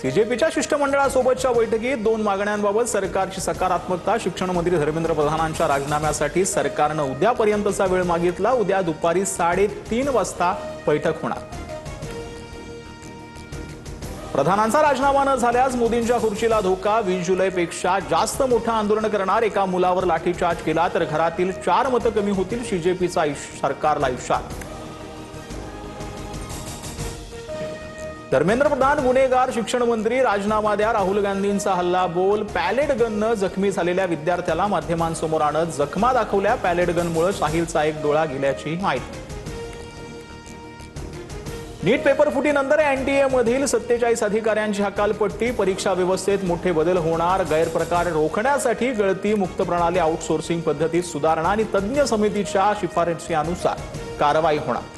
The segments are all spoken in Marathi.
सीजेपीच्या शिष्टमंडळासोबतच्या बैठकीत 2 मागण्यांबाबत सरकारची सकारात्मकता। शिक्षण मंत्री धर्मेंद्र प्रधानांच्या राजीनाम्यासाठी सरकारने उद्यापर्यंतचा वेळ मागितला। उद्या दुपारी 3:30 वाजता बैठक होणार। प्रधानांचा राजीनामा न झाल्यास मोदींच्या खुर्चीला धोका। 20 जुलैपेक्षा जास्त मोठं आंदोलन करणार। एका मुलावर लाठीचार्ज केला तर घरातील 4 मतं कमी होतील। सीजेपीचा सरकारला इशारा। धर्मेंद्र प्रधान गुन्हेगार। शिक्षण मंत्री राजीनामा द्या। राहुल गांधींचा हल्ला बोल। पॅलेट गननं जखमी झालेल्या विद्यार्थ्याला माध्यमांसमोर आणत जखमा दाखवल्या। पॅलेट गनमुळे शाहीलचा एक डोळा गेल्याची माहिती। नीट पेपर फुटीनंतर एनटीए मधील 47 अधिकाऱ्यांची हकालपट्टी। परीक्षा व्यवस्थेत मोठे बदल होणार। गैरप्रकार रोखण्यासाठी गळती मुक्त प्रणाली आउटसोर्सिंग पद्धतीत सुधारणा आणि तज्ञ समितीच्या शिफारशीनुसार कारवाई होणार।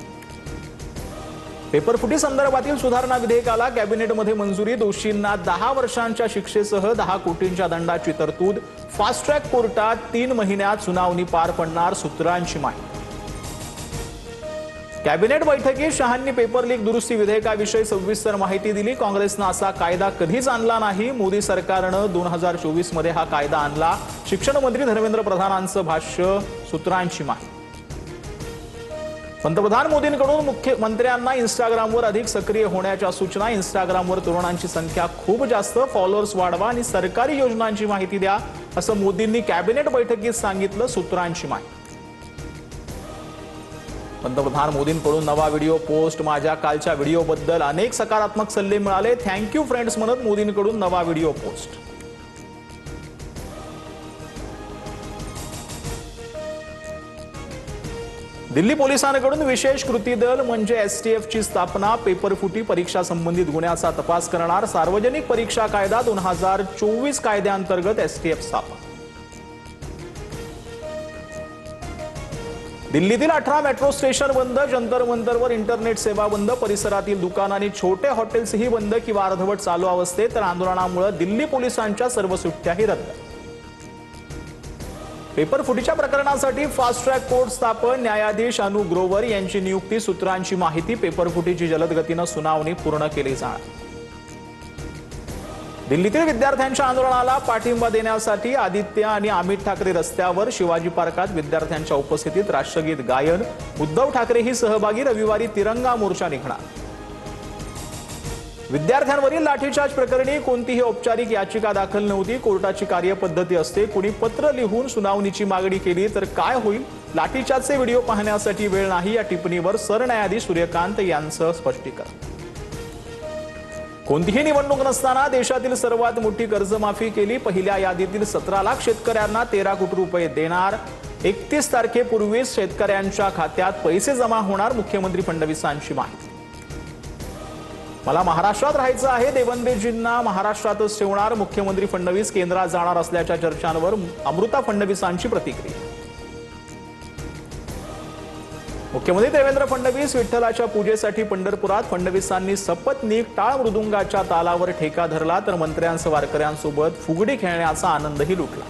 पेपरफुटी संदर्भातील सुधारणा विधेयकाला कॅबिनेटमध्ये मंजुरी। दोषींना 10 वर्षांच्या शिक्षेसह 10 कोटींच्या दंडाची तरतूद। फास्ट ट्रॅक कोर्टात 3 महिन्यात सुनावणी पार पडणार। सूत्रांची माहिती। कॅबिनेट बैठकीत शहांनी पेपर लीक दुरुस्ती विधेयकाविषयी सविस्तर माहिती दिली। काँग्रेसनं असा कायदा कधीच आणला नाही। मोदी सरकारनं 2024 मध्ये हा कायदा आणला। शिक्षण मंत्री धर्मेंद्र प्रधानांचं भाष्य। सूत्रांची माहिती। पंतप्रधान मोदींकडून मुख्यमंत्र्यांना इंस्टाग्रामवर अधिक सक्रिय होण्याच्या सूचना। इंस्टाग्रामवर तरुणांची संख्या खूप जास्त। फॉलोअर्स वाढवा आणि सरकारी योजनांची माहिती द्या असं मोदींनी कॅबिनेट बैठकीत सांगितलं। सूत्रांची माहिती। पंतप्रधान मोदींकडून नवा व्हिडिओ पोस्ट। माझ्या कालच्या व्हिडिओबद्दल अनेक सकारात्मक सल्ले मिळाले। थँक्यू फ्रेंड्स म्हणत मोदींकडून नवा व्हिडिओ पोस्ट। दिल्ली पोलिसांकडून विशेष कृती दल म्हणजे एसटीएफची स्थापना। पेपरफुटी परीक्षा संबंधित गुन्ह्याचा तपास करणार। सार्वजनिक परीक्षा कायदा 2024 कायद्याअंतर्गत एसटीएफ स्थापना। दिल्लीतील 18 मेट्रो स्टेशन बंद। जंतर मंतरवर इंटरनेट सेवा बंद। परिसरातील दुकान आणि छोटे हॉटेल्सही बंद किंवा अर्धवट चालू अवस्थेत। तर आंदोलनामुळे दिल्ली पोलिसांच्या सर्व सुट्ट्याही रद्द। पेपरफुटीच्या प्रकरणासाठी फास्ट ट्रॅक कोर्ट स्थापन। न्यायाधीश अनु ग्रोवर यांची नियुक्ती। सूत्रांची माहिती। पेपरफुटीची जलद गतीने सुनावणी पूर्ण केली जाणार। दिल्लीतील विद्यार्थ्यांच्या आंदोलनाला पाठिंबा देण्यासाठी आदित्य आणि अमित ठाकरे रस्त्यावर। शिवाजी पार्कात विद्यार्थ्यांच्या उपस्थितीत राष्ट्रगीत गायन। उद्धव ठाकरेही सहभागी। रविवारी तिरंगा मोर्चा निघणार। विद्यार्थ्यांवरील लाठीचार्ज प्रकरणी कोणतीही औपचारिक याचिका दाखल नव्हती। कोर्टाची कार्यपद्धती असते। कुणी पत्र लिहून सुनावणीची मागणी केली तर काय होईल? लाठीचार्जचे व्हिडिओ पाहण्यासाठी वेळ नाही या टिप्पणीवर सरन्यायाधीश सूर्यकांत यांचं स्पष्टीकरण। कोणतीही निवडणूक नसताना देशातील सर्वात मोठी कर्जमाफी केली। पहिल्या यादीतील 17 लाख शेतकऱ्यांना 13 कोटी रुपये देणार। 31 तारखेपूर्वी शेतकऱ्यांच्या खात्यात पैसे जमा होणार। मुख्यमंत्री फडणवीसांची माहिती। मला महाराष्ट्रात राहायचं आहे। देवेंद्रजींना महाराष्ट्रातच ठेवणार। मुख्यमंत्री फडणवीस केंद्रात जाणार असल्याच्या चर्चांवर अमृता फडणवीसांची प्रतिक्रिया। मुख्यमंत्री देवेंद्र फडणवीस विठ्ठलाच्या पूजेसाठी पंढरपुरात। फडणवीसांनी सपत्नीक टाळ मृदुंगाच्या तालावर ठेका धरला तर मंत्र्यांसह वारकऱ्यांसोबत फुगडी खेळण्याचा आनंदही लुटला।